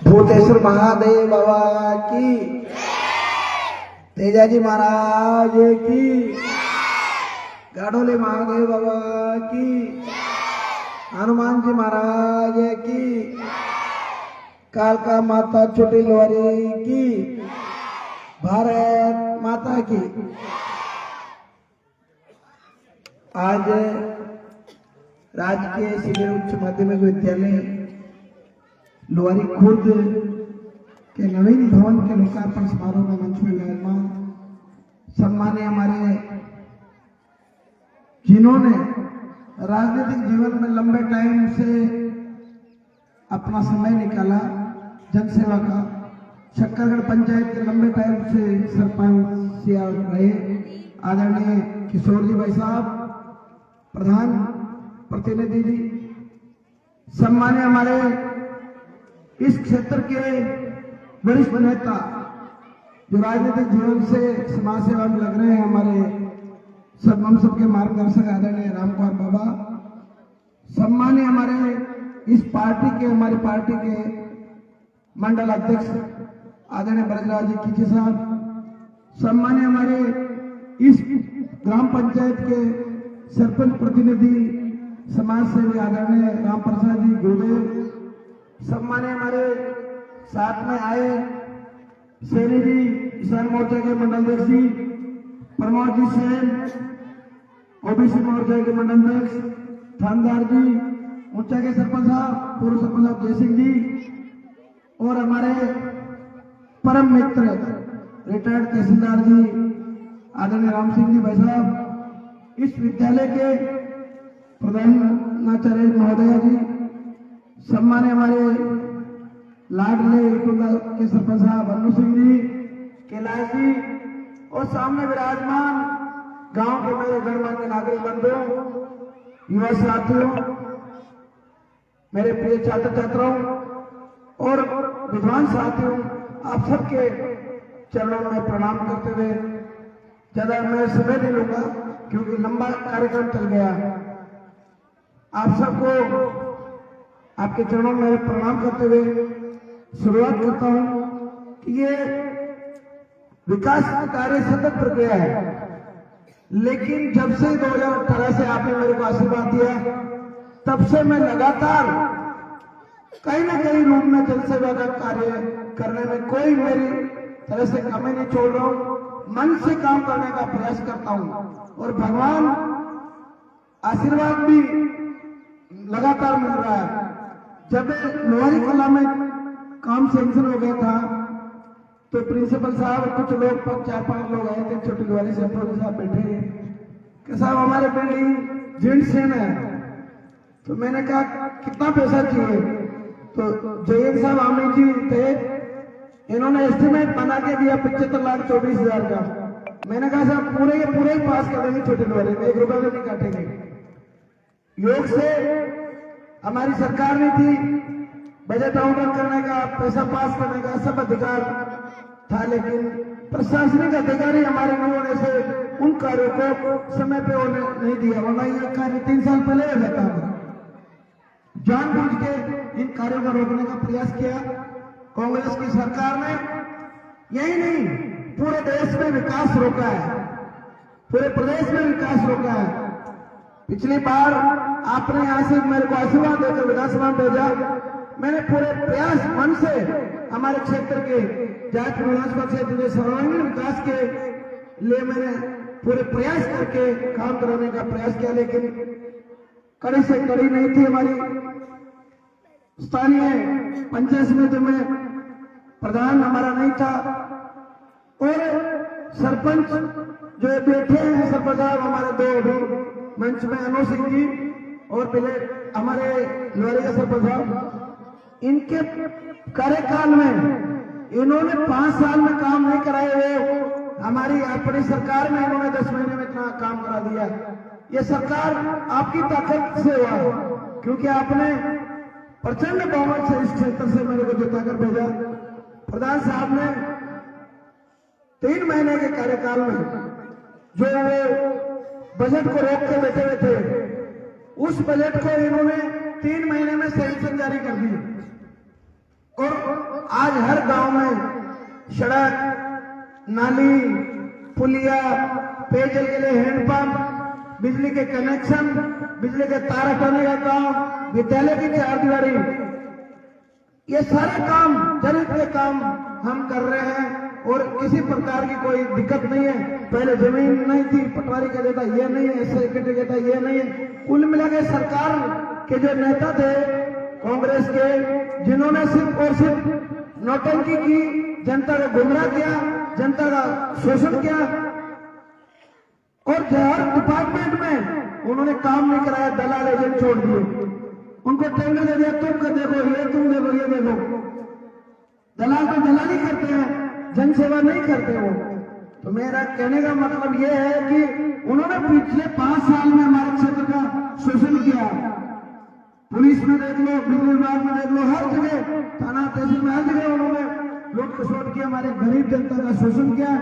भूतेश्वर महादेव बाबा की, तेजाजी महाराज की, गाड़ोले महादेव बाबा की, हनुमान जी महाराज की, कालका माता छोटी लोहारी की, भारत माता की। आज राजकीय सीनियर उच्च माध्यमिक विद्यालय लोहारी खुर्द के नवीन भवन के लोकार्पण समारोह में मंच में विराजमान सम्मानीय हमारे जिन्होंने राजनीतिक जीवन में लंबे टाइम से अपना समय निकाला जनसेवा का, शक्करगढ़ पंचायत के लंबे टाइम से सरपंच रहे आदरणीय किशोर जी भाई साहब, प्रधान प्रतिनिधि जी, सम्मानीय हमारे इस क्षेत्र के वरिष्ठ नेता जो राजनीतिक जीवन से समाज सेवा में लग रहे हैं, हमारे हम सबके मार्गदर्शक आदरणीय राम कुमार बाबा, सम्मानीय हमारी पार्टी के मंडल अध्यक्ष आदरणीय ब्रजराज जी कीचे साहब, सम्मानीय हमारे इस ग्राम पंचायत के सरपंच प्रतिनिधि समाज सेवी आदरणीय राम प्रसाद जी गुरुदेव, सम्मानीय हमारे साथ में आए सेनी जी किसान मोर्चा के मंडल अध्यक्ष जी, प्रमोद जी सेन ओबीसी मोर्चा के मंडल अध्यक्ष, थानदार जी, ऊंचा के सरपंच साहब, पूर्व सरपंच साहब जय सिंह जी, और हमारे परम मित्र रिटायर्ड तहसीलदार जी आदरणीय राम सिंह जी भाई साहब, इस विद्यालय के प्रधानाचार्य महोदय जी, सम्मानीय हमारे लाडले के सरपंच साहब अन्नू सिंह जी, कैलाश जी, और सामने विराजमान गांव के मेरे गणमान्य नागरिक बंधुओं, युवा साथियों, मेरे प्रिय छात्र छात्राओं और विद्वान साथियों, आप सबके चरणों में प्रणाम करते हुए ज्यादा मैं समय नहीं लूंगा क्योंकि लंबा कार्यक्रम चल गया। आप सबको आपके चरणों में प्रणाम करते हुए शुरुआत करता हूं कि ये विकास कार्य सतत प्रक्रिया है, लेकिन जब से 2018 से आपने मेरे को आशीर्वाद दिया तब से मैं लगातार कहीं न कहीं रूप में जनसेवा का कार्य करने में कोई मेरी तरह से कमी नहीं छोड़ रहा हूं, मन से काम करने का प्रयास करता हूं और भगवान आशीर्वाद भी लगातार मिल रहा है। जब लोहारी कला में काम सेंक्शन हो गया था तो प्रिंसिपल साहब कुछ लोग 4-5 लोग आए थे छोटी लोहारी से, साहब बैठे कि साहब हमारे बिल्डिंग जीर्ण शीर्ण है, तो मैंने कहा कितना पैसा चाहिए, तो जयंत साहब आमी जी थे, इन्होंने एस्टिमेट बना के दिया 75,24,000 का। मैंने कहा साहब पूरे ही पास कर देंगे छोटे लोहारी में, 1 रुपया भी नहीं काटेंगे। योग से हमारी सरकार ने थी, बजट आवंटन करने का, पैसा पास करने का सब अधिकार था, लेकिन प्रशासनिक अधिकारी हमारे न होने से उन कार्यों को समय पे होने नहीं दिया, वरना ये कार्य 3 साल पहले हो जाता था। जानबूझ के इन कार्यों को रोकने का प्रयास किया कांग्रेस की सरकार ने। यही नहीं, पूरे देश में विकास रोका है, पूरे प्रदेश में विकास रोका है। पिछली बार आपने यहां से मेरे को आशीर्वाद देकर विधानसभा में भेजा, मैंने पूरे प्रयास मन से हमारे क्षेत्र के जाट विधानसभा क्षेत्र के सर्वांगीण विकास के लिए मैंने पूरे प्रयास करके काम कराने का प्रयास किया, लेकिन कड़ी से कड़ी नहीं थी हमारी। स्थानीय पंचायत समिति में प्रधान हमारा नहीं था और सरपंच जो बैठे हैं सरपंच साहब हमारे 2 अभी मंच में, अनु सिंह जी और पहले हमारे लोहारी का सरपंच साहब, इनके कार्यकाल में इन्होंने 5 साल में काम नहीं कराए हुए, हमारी अपनी सरकार में इन्होंने 10 महीने में इतना काम करा दिया। ये सरकार आपकी ताकत से हुआ, क्योंकि आपने प्रचंड बहुमत से इस क्षेत्र से मेरे को जिताकर भेजा। प्रधान साहब ने 3 महीने के कार्यकाल में जो बजट को रोक के बैठे हुए थे, उस बजट को इन्होंने 3 महीने में सैंक्शन जारी कर दी और आज हर गांव में सड़क, नाली, पुलिया, पेयजल के लिए हैंडपंप, बिजली के कनेक्शन, बिजली के तार हटाने का काम, विद्यालय की चारदीवारी, ये सारे काम, जनहित के काम हम कर रहे हैं और किसी प्रकार की कोई दिक्कत नहीं है। पहले जमीन नहीं थी, पटवारी कह देता ये नहीं है, सेक्रेटरी कहता ये नहीं है। कुल मिला के सरकार के जो नेता थे कांग्रेस के, जिन्होंने सिर्फ और सिर्फ नौटंकी की, जनता को गुमराह किया, जनता का शोषण किया और हर डिपार्टमेंट में उन्होंने काम नहीं कराया, दलाल एजेंट छोड़ दिए, उनको टेंडर दे दिया, तुम कर देखो ये, तुम देखो ये देखो। दलाल तो दलाली करते हैं, जनसेवा नहीं करते हो। तो मेरा कहने का मतलब यह है कि उन्होंने पिछले 5 साल में हमारे क्षेत्र का शोषण किया। पुलिस में देख लो, बिजली विभाग में देख लो, हर जगह, थाना तहसील में हर जगह उन्होंने लूट खसोट किया, हमारे गरीब जनता का शोषण किया,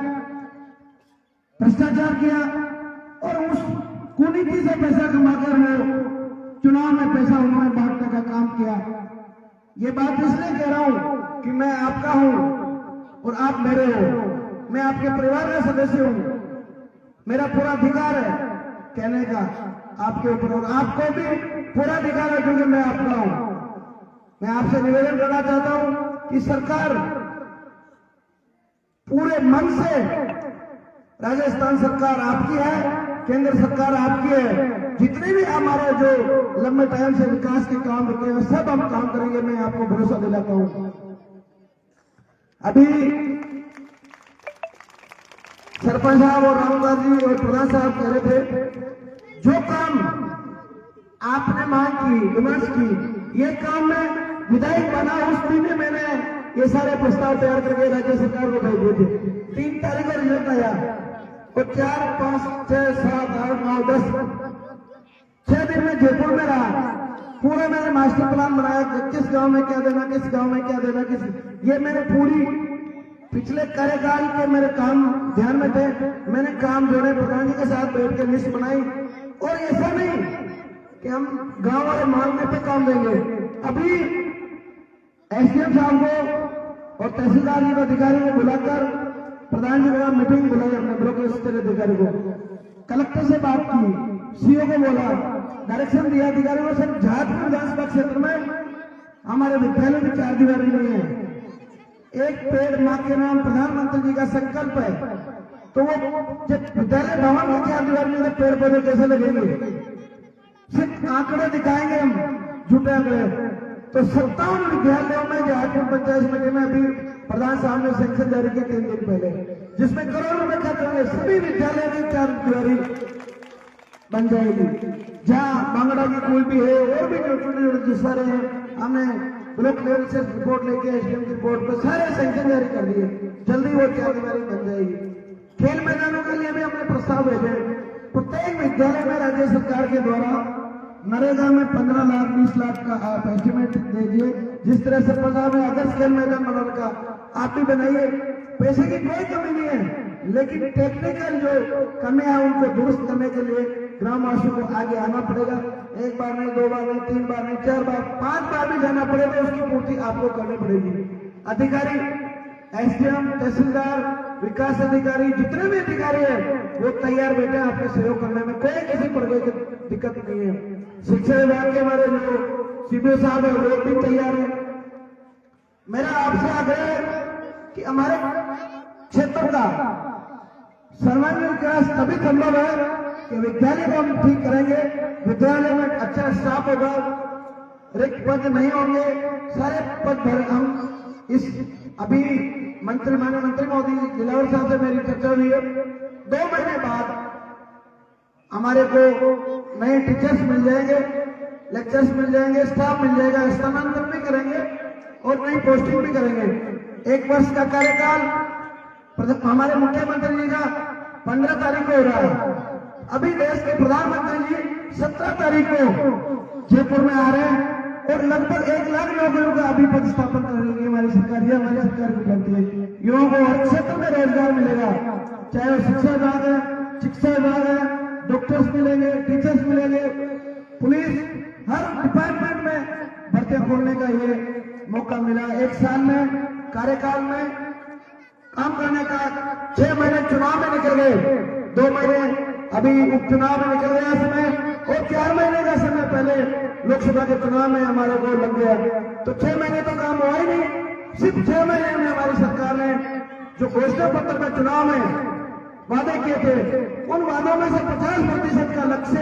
भ्रष्टाचार किया और उस कुनीति से पैसा कमाकर वो चुनाव में पैसा उन्होंने बांटने का काम किया। ये बात इसलिए कह रहा हूं कि मैं आपका हूं और आप मेरे हो, मैं आपके परिवार का सदस्य हूं, मेरा पूरा अधिकार है कहने का आपके ऊपर और आपको भी पूरा अधिकार है क्योंकि मैं आपका हूं। मैं आपसे निवेदन करना चाहता हूं कि सरकार पूरे मन से, राजस्थान सरकार आपकी है, केंद्र सरकार आपकी है, जितने भी हमारे जो लंबे टाइम से विकास के काम रुके हैं सब हम काम करेंगे, मैं आपको भरोसा दिलाता हूं। अभी सरपंच साहब और रामदास जी और प्रधान साहब कह रहे थे, जो काम आपने मांग की, विमर्श की, ये काम में विधायक बना उस दिन में मैंने ये सारे प्रस्ताव तैयार करके राज्य सरकार को भेज दिए थे। 3 तारीख को रिजल्ट आया और 4, 5, 6, 7, 8, 9, 10 6 दिन में जयपुर में रहा। पूरा मैंने मास्टर प्लान बनाया, किस गांव में क्या देना, किस गांव में क्या देना, ये मैंने पूरी पिछले कार्यकाल के मेरे काम ध्यान में थे। मैंने काम जोड़े, प्रधान जी के साथ बैठ के लिस्ट बनाई और ऐसा नहीं कि हम गांव वाले मांगने पे काम देंगे। अभी एसडीएम साहब को और तहसीलदार जी को, अधिकारी को बुलाकर प्रधान जी को मीटिंग बुलाई, अपने ब्लॉक स्तर अधिकारी को, कलेक्टर से बात की, सीओ को बोला, डायरेक्शन दिया अधिकारी को, सर जहाजपुर विधानसभा क्षेत्र में हमारे विद्यालय की चारदीवारी नहीं है, एक पेड़ मां के नाम प्रधानमंत्री जी का संकल्प है, तो वो जब विद्यालय भवन की चारदीवारी में पेड़ पौधे कैसे लगेंगे? सिर्फ आंकड़े दिखाएंगे हम, झूठे आंकड़े। तो 57 विद्यालयों में जहाजपुर पंचायत समिति में अभी प्रधान साहब ने सैंक्शन जारी किया 3 दिन पहले, जिसमें करोड़ों रुपए खर्च होंगे, सभी विद्यालय की चारदीवारी बन जाएगी। जहां बांगड़ा की कोई भी है और भी जो सारे हैं, हमने ब्लॉक लेवल से रिपोर्ट लेके एसडीएम की रिपोर्ट पर सारे सैंक्शन जारी कर दिए, जल्दी वो चारदीवारी बन जाएगी। खेल मैदानों के लिए भी हमने प्रस्ताव भेजे। प्रत्येक विद्यालय में राज्य सरकार के द्वारा नरेगा में 15 लाख 20 लाख का आप एस्टिमेट दीजिए। जिस तरह से पंजाब में आदर्श खेल मैदान बनाने का आप भी बनाइए, पैसे की कोई कमी नहीं है, लेकिन टेक्निकल जो कमी है उनको दुरुस्त करने के लिए ग्रामवासियों को आगे आना पड़ेगा। 1 बार नहीं, 2 बार नहीं, 3 बार नहीं, 4 बार, 5 बार भी जाना पड़ेगा, उसकी पूर्ति आपको करनी पड़ेगी। अधिकारी, एसडीएम, तहसीलदार, विकास अधिकारी, जितने भी अधिकारी है वो तैयार बैठे हैं आपके सहयोग करने में, कोई किसी प्रकार की दिक्कत नहीं है। शिक्षा विभाग के हमारे जो सीबीओ साहब है वो भी तैयार है। मेरा आपसे आग्रह है कि हमारे क्षेत्र का सर्वांगीण विकास तभी संभव है कि विद्यालय को हम ठीक करेंगे, विद्यालय में अच्छा स्टाफ होगा, रिक्त पद नहीं होंगे, सारे पद भरे। हम इस अभी माननीय मंत्री महोदय दिलावर साहब से मेरी चर्चा हुई है, 2 महीने बाद हमारे को नए टीचर्स मिल जाएंगे, लेक्चर्स मिल जाएंगे, स्टाफ मिल जाएगा, स्थानांतरण भी करेंगे और नई पोस्टिंग भी करेंगे। 1 वर्ष का कार्यकाल हमारे मुख्यमंत्री जी का 15 तारीख को हो रहा है। अभी देश के प्रधानमंत्री जी 17 तारीख को जयपुर में आ रहे हैं और लगभग 1 लाख नौकरियों का अभी पदस्थापन करेंगे हमारी सरकार। ये हमारी सरकार की उपलब्धि है। युवाओं को हर क्षेत्र में रोजगार मिलेगा, चाहे वो शिक्षा विभाग है, शिक्षा विभाग है, डॉक्टर्स मिलेंगे, टीचर्स मिलेंगे, पुलिस, हर डिपार्टमेंट में भर्तियां खोलने का ये मौका मिला। एक साल में कार्यकाल में काम करने का 6 महीने चुनाव में निकल गए, 2 महीने अभी उपचुनाव में निकल गया समय, और 4 महीने का समय पहले लोकसभा के चुनाव में हमारे को लग गया। तो 6 महीने तो काम हुआ ही नहीं। सिर्फ 6 महीने में हमारी सरकार ने जो घोषणा पत्र में चुनाव में वादे किए थे, उन वादों में से 50% का लक्ष्य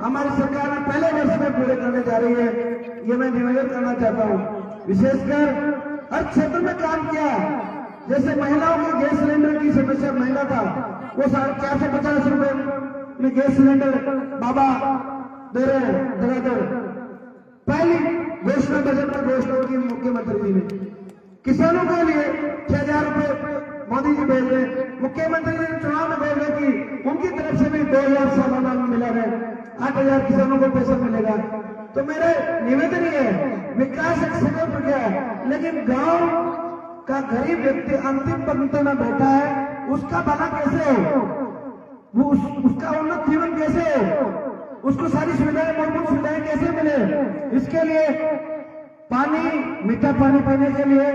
हमारी सरकार ने पहले वर्ष में पूरे करने जा रही है। ये मैं निवेदन करना चाहता हूँ। विशेषकर हर क्षेत्र में काम किया। जैसे महिलाओं के गैस सिलेंडर की समस्या, महिला था वो 450 रुपए में गैस सिलेंडर बाबा दे रहे हैं लगातार। पहली घोषणा बजट में घोषणा की मुख्यमंत्री जी ने। किसानों के लिए 6,000 रुपए मोदी जी भेज रहे। मुख्यमंत्री जी ने चुनाव में बोल रहे कि उनकी तरफ से भी 2,000 सालाना मिला है, 8,000 किसानों को पैसा मिलेगा। तो मेरे निवेदन ये है, विकास एक समय पर गया है, लेकिन गांव का गरीब व्यक्ति अंतिम पंक्ति में बैठा है, उसका भला कैसे हो, वो उसका उन्नत जीवन कैसे हो, उसको सारी सुविधाएं, मूलभूत सुविधाएं कैसे मिले। इसके लिए पानी, मीठा पानी पीने के लिए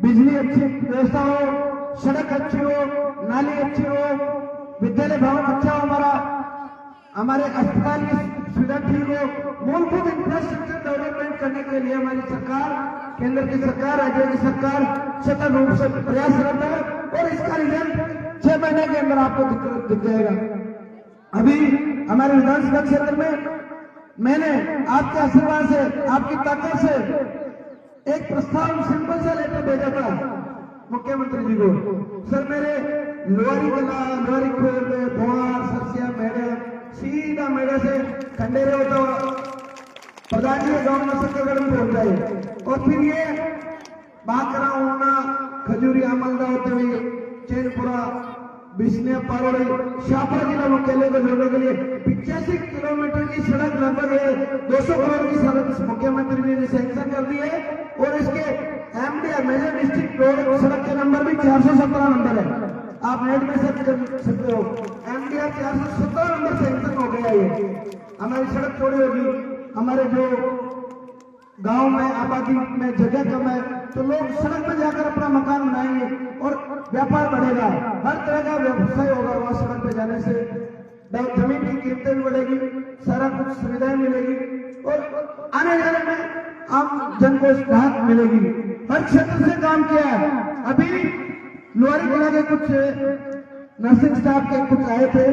बिजली अच्छी व्यवस्था हो, सड़क अच्छी हो, नाली अच्छी हो, विद्यालय भवन अच्छा हो, हमारे अस्पताल की सुविधा ठीक हो, मूलभूत इंफ्रास्ट्रक्चर डेवलपमेंट करने के लिए हमारी सरकार, केंद्र की सरकार, राज्य की सरकार सतत रूप से प्रयासरत है, और इसका रिजल्ट 6 महीने के अंदर आपको दिख जाएगा। अभी हमारे विधानसभा क्षेत्र में मैंने आपके आशीर्वाद से, आपकी ताकत से एक प्रस्ताव सिंपल सा लेटर भेजा था मुख्यमंत्री जी को। सर मेरे लोहारी कला, लोहारी खोर में भोआर, सरसिया, मेढ़े, सीधा मेढ़े से खंडेरे होता हुआ प्रधान जी गांव में सकरगढ़ में पहुंच जाए, और फिर ये बाकरा, ऊना, खजूरी, आमलदा होते हुए चैनपुरा, बिस्निया, पारोड़ी, शाहपुरा जिला मुख्यालय को जोड़ने के लिए 85 किलोमीटर की सड़क, लगभग 200 करोड़ की सड़क मुख्यमंत्री जी ने सैंक्शन कर दी है। और इसके एमडीआर मेजर डिस्ट्रिक्ट रोड सड़क के नंबर भी 417 नंबर है, आप नेट में सर्च कर सकते हो। एमडीआर 417 नंबर सैंक्शन हो गया। ये हमारी सड़क थोड़ी होगी, हमारे जो गांव में आबादी में जगह कम है, तो लोग सड़क पर जाकर अपना मकान बनाएंगे और व्यापार बढ़ेगा, हर तरह का व्यवसाय होगा वहां सड़क पर जाने से। जमीन की कीमतें भी बढ़ेगी, सारा कुछ सुविधाएं मिलेगी, और आने जाने में आम जन को राहत मिलेगी। हर क्षेत्र से काम किया है। अभी लोहारी जिला के कुछ नर्सिंग स्टाफ के कुछ आए थे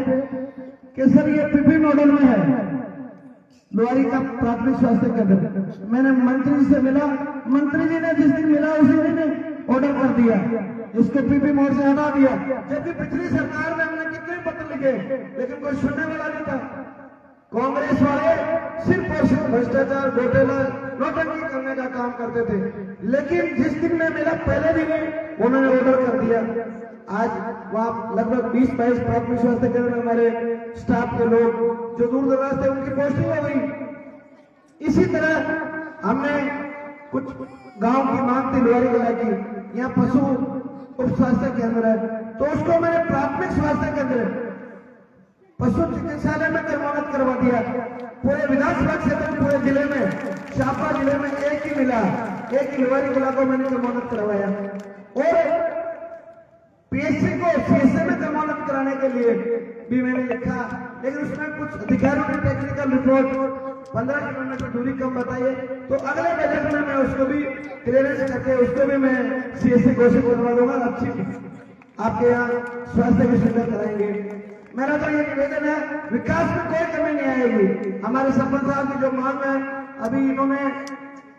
कि सर ये पीपी मॉडल में है लोहारी का प्राथमिक स्वास्थ्य केंद्र। मैंने मंत्री जी से मिला, मंत्री जी ने जिस दिन मिला उसी दिन ऑर्डर कर दिया, इसको पीपी मोड से हटा दिया। जबकि पिछली सरकार में हमने कितने पत्र लिखे, लेकिन कोई सुनने वाला नहीं था। कांग्रेस वाले सिर्फ और सिर्फ भ्रष्टाचार, घोटाला, नोटंकी करने का काम करते थे। लेकिन जिस दिन में मिला पहले दिन उन्होंने ऑर्डर कर दिया। आज वहां लगभग 20-22 प्राथमिक स्वास्थ्य केंद्र में हमारे स्टाफ के लोग जो दूर दराज थे उनकी पोस्टिंग हो गई। इसी तरह हमने कुछ गांव की मांग थी लोहारी जिला की, यहाँ पशु उप स्वास्थ्य केंद्र है, तो उसको मैंने प्राथमिक स्वास्थ्य केंद्र पशु चिकित्सालय में कर्मोन्नत करवा दिया। पूरे विधानसभा क्षेत्र में, पूरे जिले में, शाहपुरा जिले में एक ही मिला, एक ही लोहारी जिला को मैंने कर्मोन्नत करवाया। और पीएससी को सीएसए में कर्मोन्नत कराने के लिए भी मैंने लिखा, लेकिन उसमें कुछ अधिकारियों ने टेक्निकल रिपोर्ट 15 किलोमीटर दूरी कम बताइए, तो अगले बजट में मैं उसको भी क्लियरेंस करके उसको भी मैं सीएसए घोषित करवा दूंगा। अच्छी आपके यहाँ स्वास्थ्य की सुविधा कराएंगे। मेरा तो ये निवेदन है, विकास में कोई कमी नहीं आएगी। हमारे सरपंच साहब की जो मांग है, अभी इन्होंने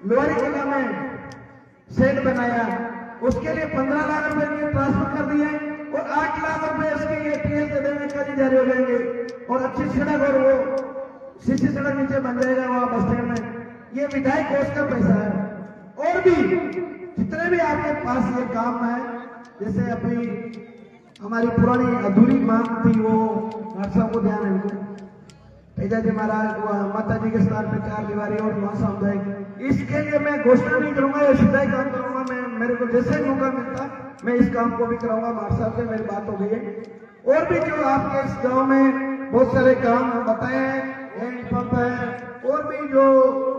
लोहारी जिला में शेड बनाया, उसके लिए 15 लाख रुपए ट्रांसफर कर दिए, और 8 लाख रुपए इसके एटीएल के देने का भी जारी हो जाएंगे, और अच्छी सड़क और वो सीसी सड़क नीचे बन जाएगा वहां बस स्टैंड में। ये विधायक कोष का पैसा है। और भी जितने भी आपके पास ये काम है, जैसे अभी हमारी पुरानी अधूरी मांग थी, वो नरसा को ध्यान है, तेजा जी महाराज माता जी के स्थान पे 4 दीवारी और वहां सामुदायिक, इसके लिए मैं घोषणा नहीं करूंगा, ये सीधा ही काम करूंगा। मैं मेरे को जैसे ही मौका मिलता मैं इस काम को भी कराऊंगा। मास्टर साहब से मेरी बात हो गई है। और भी जो आपके इस गांव में बहुत सारे काम बताए हैं, हैंड पंप है, और भी जो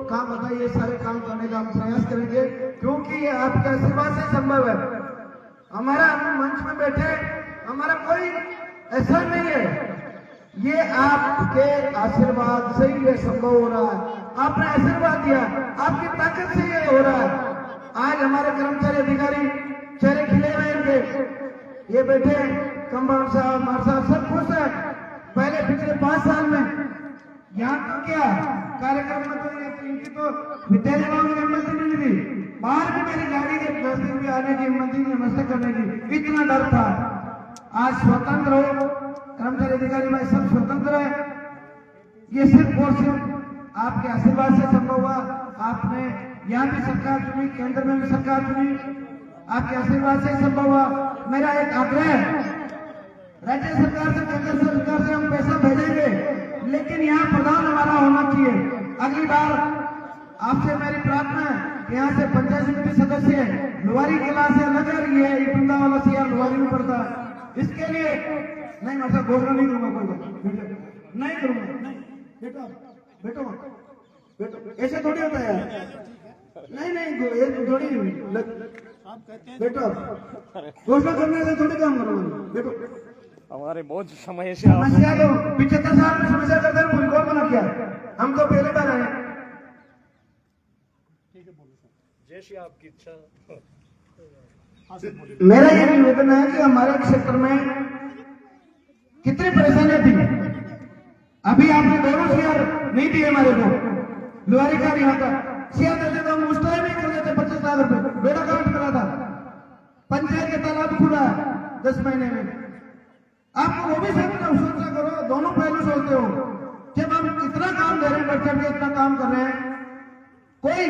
काम बताइए ये सारे काम करने का हम प्रयास करेंगे, क्योंकि ये आपके आशीर्वाद से संभव है। हमारा मंच में बैठे हमारा कोई ऐसा नहीं है, ये आपके आशीर्वाद से ही ये संभव हो रहा है। आपने आशीर्वाद दिया, आपकी ताकत से ये हो रहा है। आज हमारे कर्मचारी अधिकारी चेहरे खिले हुए इनके, ये बैठे कंपाउंड साहब, मार साहब सब खुश है। पहले पिछले 5 साल में यहाँ तो क्या कार्यक्रम में तो इनकी तो विद्यालय में अनुमति नहीं थी, बाहर भी मेरी गाड़ी के व्यवस्थित भी आने की अनुमति, नमस्ते करने की, इतना डर था। आज स्वतंत्र हो, कर्मचारी अधिकारी भाई सब स्वतंत्र है। ये सिर्फ और सिर्फ आपके आशीर्वाद से संभव हुआ। आपने यहाँ भी सरकार चुनी, केंद्र में भी सरकार चुनी, आपके आशीर्वाद से संभव हुआ। मेरा एक आग्रह है, राज्य सरकार से, केंद्र सरकार से हम पैसा भेजेंगे, लेकिन यहाँ प्रधान हमारा होना चाहिए। अगली बार आपसे मेरी प्रार्थना है कि यहाँ से पंचायत समिति सदस्य लुवारी किला से अलग है, ये इटुंडा वाला सीआर लुवारी में पड़ता है। इसके लिए नहीं मतलब घोषणा नहीं करूंगा, कोई नहीं करूंगा। बेटो बेटो बेटो ऐसे थोड़ी होता है, नहीं थोड़ी बेटो घोषणा करने से थोड़ी काम करूंगा। बेटो हमारे बहुत समय से समस्या तो 75 साल में समस्या करते हैं, कोई कौन मना किया? हम तो पहले बार आए। जैसी आपकी इच्छा। मेरा ये निवेदन है कि हमारे क्षेत्र में कितनी परेशानियां थी। अभी आपने दोनों शेयर नहीं दिए हमारे को, लुहारी का नहीं होता शेयर देते तो हम उस टाइम नहीं कर देते। 25 लाख रुपए बेड़ा काउंट करा था, पंचायत के तालाब खुला 10 महीने में। आप वो भी सोचा करो, दोनों पहलू सोचते हो। जब हम इतना काम दे रहे हैं, बच्चे भी इतना काम कर रहे हैं, कोई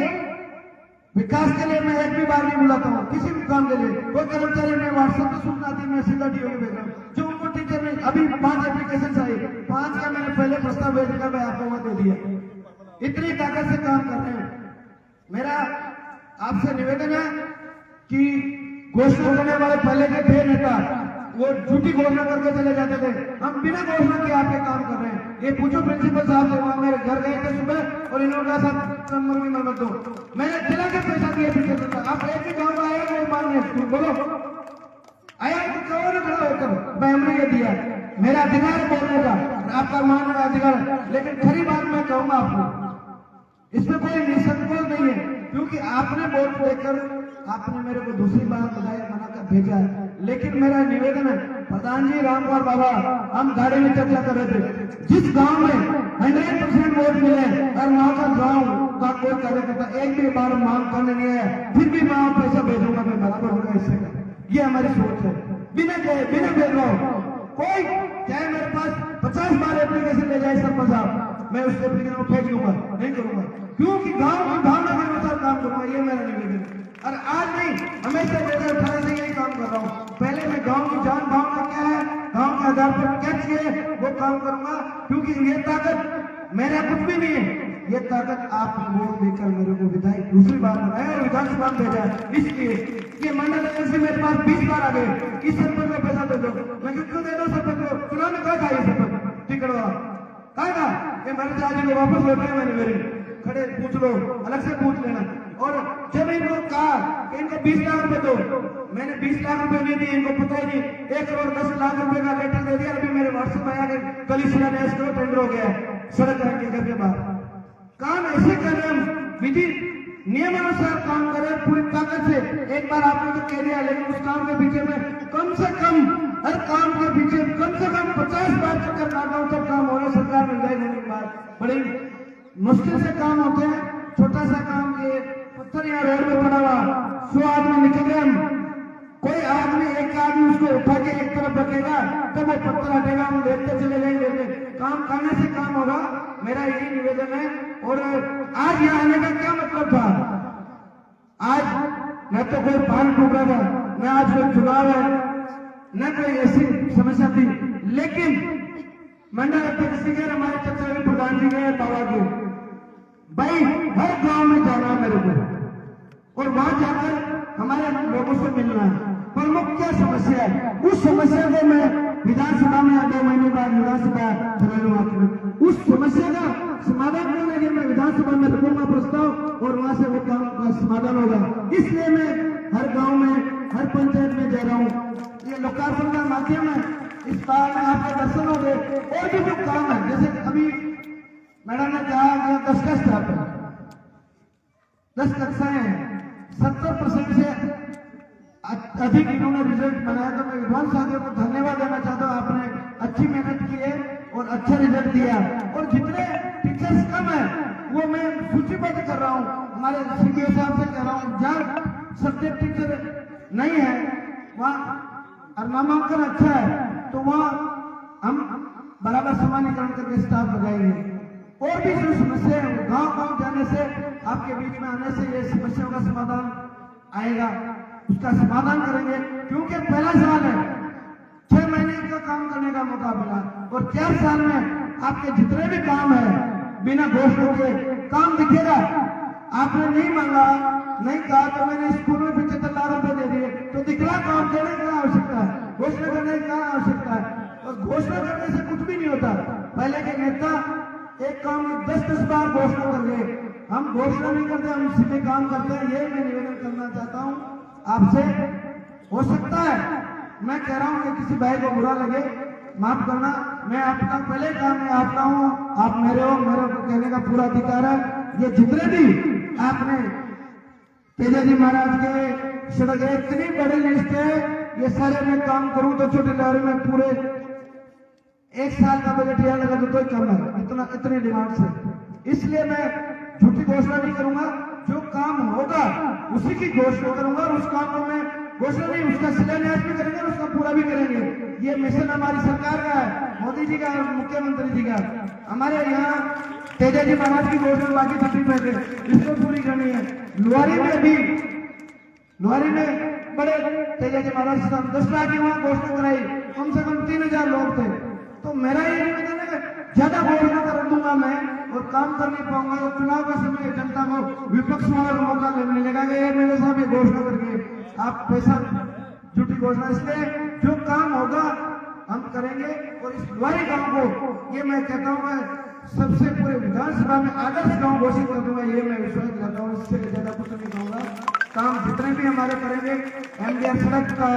विकास के लिए मैं एक भी बार नहीं बुलाता हूँ, किसी भी काम के लिए। कोई कर्मचारी ने व्हाट्सएप पे सूचना दी, मैं सीधा डीओ को भेज रहा हूँ। जो उनको टीचर ने अभी 5 एप्लीकेशन आई, 5 का मैंने पहले प्रस्ताव भेज कर मैं आपको वहां दे दिया। इतनी ताकत से काम कर रहे हैं। मेरा आपसे निवेदन है कि घोषणा करने वाले पहले के थे नेता, वो झूठी घोषणा करके चले जाते थे। हम बिना घोषणा के आपके काम कर रहे हैं। ये पूछो प्रिंसिपल साहब से, वहां मेरे घर गए थे सुबह और इन्होंने कहा साहब नंबर भी मत दो, मैंने दिला के पैसा दिया टीचर। आप एक भी गाँव में आए वो मान रहे, बोलो आया तो कहो ना खड़ा होकर, मैं हमने ये दिया, मेरा अधिकार बोलने का, आपका मानने का अधिकार। लेकिन खरी बात मैं कहूंगा आपको, इसमें कोई निसंकोच नहीं है, क्योंकि आपने वोट देकर आपने मेरे को दूसरी बार बधाई बनाकर भेजा है। लेकिन मेरा निवेदन है, प्रधान जी रामकुमार बाबा, हम गाड़ी में चर्चा कर रहे थे, जिस गांव में 100% वोट मिले और वहां का गांव का कोई कार्यकर्ता एक भी बार मांग करने नहीं आया, फिर भी मैं पैसा भेजूंगा, मैं बराबर होगा इससे का। ये हमारी सोच है, बिना भेदभाव। कोई चाहे मेरे पास 50 बार एप्लीकेशन ले जाए सरपंच साहब, मैं उस एप्लीकेशन को फेंक दूंगा, नहीं करूंगा, क्योंकि गांव की भावना के अनुसार काम करूंगा। ये मेरा निवेदन है। और आज नहीं, हमेशा 2018 से यही काम कर रहा हूँ। पहले मैं गांव की जान भावना क्या है, गांव के आधार पर क्या चाहिए, वो काम करूंगा। क्योंकि ये ताकत मेरा कुछ भी नहीं है, ये ताकत आपने वोट देकर मेरे को विधायक दूसरी बार बनाया और विधानसभा में भेजा। इसलिए ये मंडल से मेरे पास 20 बार आ गए कि सरपंच को पैसा दे दो। मैं क्यों दे दो सरपंच को? चुनाव में कहा था ये सरपंच टिकट वाला कहा ये मेरे चाची को वापस लौटाए। मैंने मेरे खड़े पूछ लो, अलग से पूछ लेना। और जब इनको कहा कि इनको 20 लाख रुपए दो, मैंने 20 लाख रुपए नहीं दिए, इनको पता ही नहीं। 1 करोड़ 10 लाख रुपए का लेटर दे दिया। अभी मेरे व्हाट्सएप आया कि कल ही शिलान्यास करो, टेंडर हो गया, सड़क करेंगे घर के बाहर। काम ऐसे कर रहे हम, विधि नियमानुसार काम करें पूरी ताकत से। एक बार आपने तो कह दिया, लेकिन उस काम के पीछे में कम से कम, हर काम के पीछे कम से कम 50 बार चक्कर काटना हो, तब काम हो रहा है। सरकार मिल जाए होने के बाद बड़ी मुश्किल से काम होते हैं। छोटा सा काम, ये पत्थर यहाँ रोड में पड़ा हुआ, 100 आदमी निकल गए, कोई आदमी एक आदमी उसको उठा के एक तरफ रखेगा तब वो पत्थर हटेगा, हम देखते चले जाएंगे। काम करने से काम होगा, मेरा यही निवेदन है। और आज यहाँ आने का क्या मतलब था? आज न तो कोई पान टूट रहा था, न आज कोई चुनाव है, न कोई ऐसी समस्या थी। लेकिन मंडल अध्यक्ष जी गए, हमारे चर्चा में प्रधान जी गए, बाबा के भाई हर गांव में जाना है मेरे को, और वहां जाकर हमारे लोगों से मिलना है। प्रमुख क्या समस्या है, उस समस्या को मैं विधानसभा में 2 महीने बाद विधानसभा चुनाव उस समस्या का समाधान करने के मैं विधानसभा में रखूंगा प्रस्ताव और वहां से वो काम का समाधान होगा। इसलिए मैं हर गांव में, हर पंचायत में जा रहा हूँ। ये लोकार्पण का माध्यम है, इस बार में आपके दर्शन हो गए। और भी जो काम है, जैसे अभी मैडम ने कहा कि 10 का स्टाफ है, 10 कक्षाएं हैं, 70% से अधिक इन्होंने रिजल्ट बनाया। तो मैं विद्वान साथियों को धन्यवाद देना चाहता हूँ, आपने अच्छी मेहनत की है और अच्छा रिजल्ट दिया। और जितने टीचर्स कम है वो मैं सूचीबद्ध कर रहा हूँ, हमारे सीडीओ साहब से कह रहा हूँ, जहाँ सब्जेक्ट टीचर नहीं है वहाँ और नामांकन अच्छा है तो वहाँ हम बराबर समानीकरण करके स्टाफ लगाएंगे। और भी जो समस्या है गांव गांव जाने से, आपके बीच में आने से ये समस्याओं का समाधान आएगा, उसका समाधान करेंगे। क्योंकि पहला साल है, 6 महीने का काम करने का मौका मिला और 4 साल में आपके जितने भी काम है बिना घोषणा के काम दिखेगा। आपने नहीं मांगा, नहीं कहा तो मैंने स्कूल में 75 लाख रुपए दे दिए, तो दिखला काम देने की आवश्यकता है, घोषणा करने की आवश्यकता है। और घोषणा करने से कुछ भी नहीं होता। पहले के नेता एक काम 10-10 बार घोषणा कर गए, हम घोषणा नहीं करते, हम सीधे काम करते हैं। ये मैं निवेदन करना चाहता हूँ आपसे। हो सकता है मैं कह रहा हूँ कि किसी भाई को बुरा लगे, माफ करना, मैं आपका पहले काम में आता हूँ, आप मेरे हो, मेरे को कहने का पूरा अधिकार है। ये जितने भी आपने तेजाजी महाराज के सड़क इतनी बड़ी लिस्ट है, ये सारे मैं काम करूं तो छोटे लेवल में पूरे 1 साल का बजट यहाँ लगा तो कोई कम है, इतनी डिमांड से। इसलिए मैं झूठी घोषणा नहीं करूंगा, जो काम होगा उसी की घोषणा करूंगा और उस काम को मैं घोषणा नहीं, उसका शिलान्यास भी करेंगे और उसका पूरा भी करेंगे। ये मिशन हमारी सरकार का है, मोदी जी का और मुख्यमंत्री जी का। हमारे यहाँ तेजाजी महाराज की घोषणा बाकी छुट्टी पे इसको पूरी करनी है। लुहारी में बड़े तेजाजी महाराज 10 लाख की वहां घोषणा कराई, कम से कम 3000 लोग थे। तो मेरा ये निवेदन है, ज्यादा घोषणा कर दूंगा मैं और काम कर नहीं पाऊंगा तो चुनाव का समय जनता को विपक्ष वाला मौका मिलेगा कि ये मेरे साहब ये घोषणा करके आप पैसा झूठी घोषणा। इसलिए जो काम होगा हम करेंगे और इस लुहारी गांव को, ये मैं कहता हूँ, मैं सबसे पूरे विधानसभा में आदर्श गांव घोषित कर दूंगा। ये मैं विश्वास करता हूँ, इससे ज्यादा कुछ नहीं कहूंगा। काम जितने भी हमारे करेंगे, एमडीआर सड़क का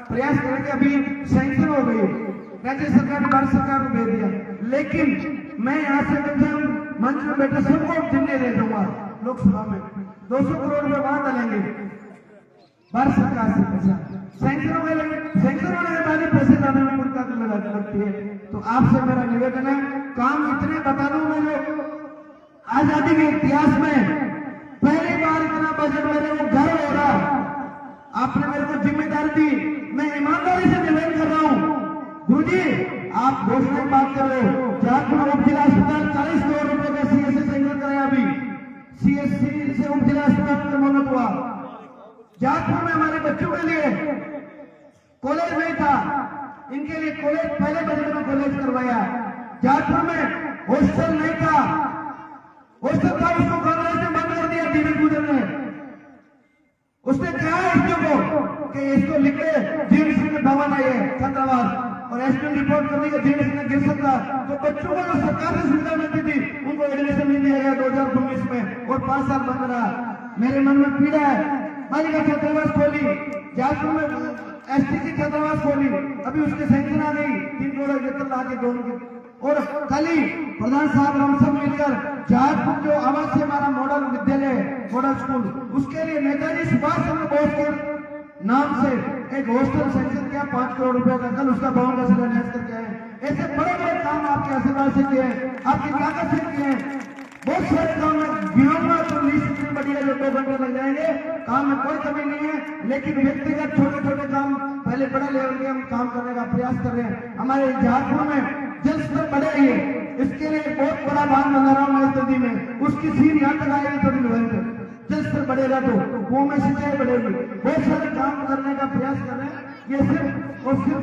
प्रयास करेंगे। अभी सैंक्शन हो गई, राज्य सरकार ने भारत सरकार को भेज दिया, लेकिन मैं यहाँ से मंच में बैठे सबको जिम्मे दे दूंगा। लोकसभा में 200 करोड़ रुपए वहां डालेंगे भारत सरकार से पैसा। सैंक्शन हो गए, सैंक्शन होने के बाद पैसे लाने में पूरी ताकत लगती है। तो आपसे मेरा निवेदन है, काम इतने बता दूं मैं, जो आजादी के इतिहास में पहली बार इतना बजट मेरे को घर हो रहा, आपने मेरे को जिम्मेदारी दी, मैं ईमानदारी से निवेदन कर रहा हूँ। गुरुजी आप घोषणा की बात कर रहे हो, जहां उप जिला अस्पताल 40 करोड़ रुपए का सीएससी सैंक्शन कराया, अभी सीएससी से उप जिला अस्पताल में मदद हुआ। जहां में हमारे बच्चों के लिए कॉलेज नहीं था, इनके लिए कॉलेज पहले बजट में कॉलेज करवाया। जहां में हॉस्टल नहीं था, हॉस्टल था उसको कांग्रेस ने बंद कर दिया, दीपक गुजर ने। उसने कहा एसडीओ को कि इसको लिखे जीएमसी में भवन है ये छात्रावास, और एसडीओ रिपोर्ट करने के जीएमसी में गिर सकता। तो बच्चों को जो सरकार से सुविधा मिलती थी उनको एडमिशन नहीं दिया गया 2019 में और 5 साल बंद रहा। मेरे मन में पीड़ा है। बालिका छात्रावास खोली, जायपुर में एसटी की छात्रावास खोली, अभी उसके सैंक्शन आ गई 3 करोड़ वेतन लाके दोनों की। और खाली प्रधान साहब हम सब मिलकर जहाजपुर जो आवासीय हमारा मॉडल विद्यालय, मॉडल स्कूल, उसके लिए नेताजी सुभाष चंद्र बोस के नाम से एक हॉस्टल सैंक्शन किया 5 करोड़ रुपए का, कल उसका भवन का शिलान्यास करके आए। ऐसे बड़े बड़े काम आपके आशीर्वाद से किए, आपकी ताकत से किए। बहुत सारे काम में गिनूंगा तो लिस्ट इतनी बड़ी है जो 2 घंटे लग जाएंगे। काम में कोई कमी नहीं है, लेकिन व्यक्तिगत छोटे छोटे काम पहले बड़े लेवल के हम काम करने का प्रयास कर रहे हैं। हमारे झारखंड में जल स्तर बढ़े, इसके लिए बहुत बड़ा बांध बना रहा हूं मैं स्थिति में, उसकी सीन यहाँ तक आएगी थोड़ी लोहे जल स्तर बढ़ेगा तो कुओं में सिंचाई बढ़ेगी। बहुत सारे काम करने का प्रयास कर रहे हैं। ये सिर्फ और सिर्फ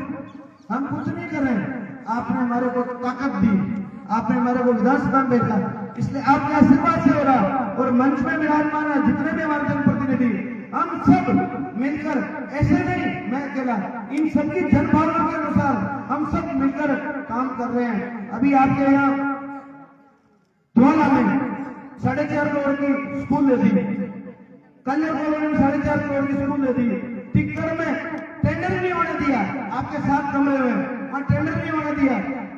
हम कुछ नहीं कर रहे हैं, आपने हमारे को ताकत दी, आपने हमारे को विधानसभा में भेजा, इसलिए आपके आशीर्वाद से हो रहा। और मंच में विराजमान है जितने भी हमारे जनप्रतिनिधि, हम सब मिलकर, ऐसे नहीं मैं अकेला, इन सबकी जनभावना के अनुसार हम सब मिलकर काम कर रहे हैं। अभी आपके यहाँ धोला में 4.5 करोड़ की स्कूल दे दी, कल्याण कॉलोनी में 4.5 करोड़ की स्कूल दे दी, टिक्कर में टेंडर नहीं होने दिया, आपके साथ कमरे में और टेंडर नहीं होने दिया,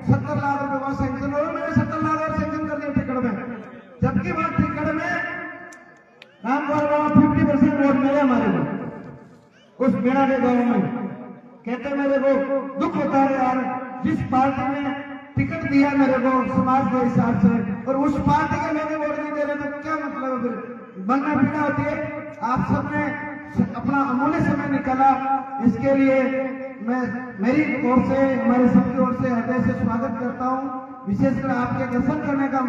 70 लाख रुपए वहां सैंक्शन हो, मैंने 70 लाख और सैंक्शन कर दिया टिक्कर में, जबकि वहां टिक्कर में रामपुर गांव 50% वोट मिले हमारे को, उस बेड़ा के गांव में। कहते मेरे को दुख होता है यार, जिस पार्टी ने टिकट दिया मेरे को समाज के हिसाब से और उस पार्टी के लोग वोट नहीं दे रहे तो क्या मतलब है फिर, बनना पीना होती है। आप सबने अपना अमूल्य समय निकाला, इसके लिए मैं मेरी ओर से, हमारे सबकी ओर से हृदय से स्वागत करता हूँ। विशेषकर आपके दर्शन करने का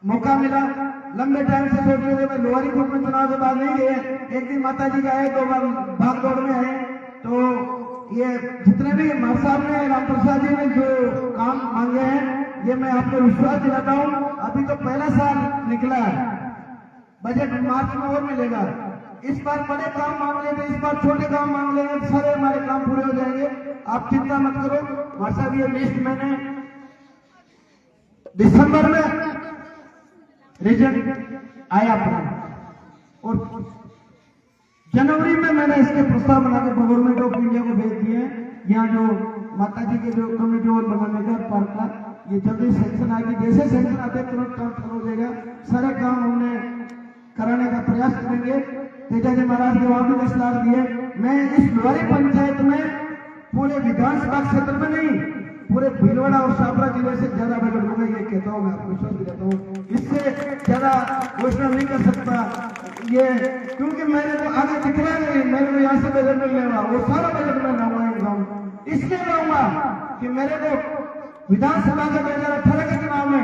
मौका मिला, लंबे टाइम से सोच रहे थे, मैं लोहारी कोट में चुनाव के बाद नहीं गए, एक दिन माता जी का आए, 2 बार भाग दौड़ में आए, तो ये जितने भी मार साहब ने, राम प्रसाद जी ने जो काम मांगे हैं, ये मैं आपको विश्वास दिलाता हूँ। अभी तो पहला साल निकला है, बजट मार्च में और मिलेगा। इस बार बड़े काम मांग लेते, इस बार छोटे काम मांग लेंगे, सारे हमारे काम पूरे हो जाएंगे, आप चिंता मत करो। मार साहब ये लिस्ट मैंने दिसंबर में रिजल्ट आया अपना, और जनवरी में मैंने इसके प्रस्ताव बनाकर गवर्नमेंट ऑफ इंडिया को भेज दिए हैं। यहाँ जो माता जी के जो कम्युनिटी हॉल बनाने का पार्क का, ये जल्दी सेंक्शन आएगी, जैसे सेंक्शन आते हैं तुरंत काम चालू हो जाएगा, सारे काम हमने कराने का प्रयास करेंगे। तेजा जी महाराज के वहां भी 10 लाख दिए। मैं इस लोहारी पंचायत में पूरे विधानसभा क्षेत्र में नहीं, पूरे भीलवाड़ा और छापरा जिले से ज्यादा बजट दूंगा, ये कहता हूँ, मैं आपको विश्वास दिलाता हूँ। इससे ज्यादा घोषणा नहीं कर सकता ये, क्योंकि मैंने तो आगे दिखला नहीं, मैंने तो यहाँ से बजट नहीं लेगा, वो सारा बजट में लाऊंगा एकदम। इसलिए लाऊंगा कि मेरे को विधानसभा के 2018 के चुनाव में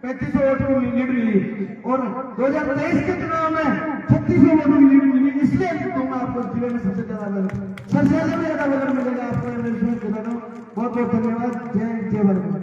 3500 वोट की लीड मिली और 2023 के चुनाव में 3600 वोट की लीड मिली, इसलिए दूंगा आपको जिले में सबसे ज्यादा बजट, सबसे ज्यादा बजट मिलेगा आपको। बहुत बहुत धन्यवाद। जय जय भारत।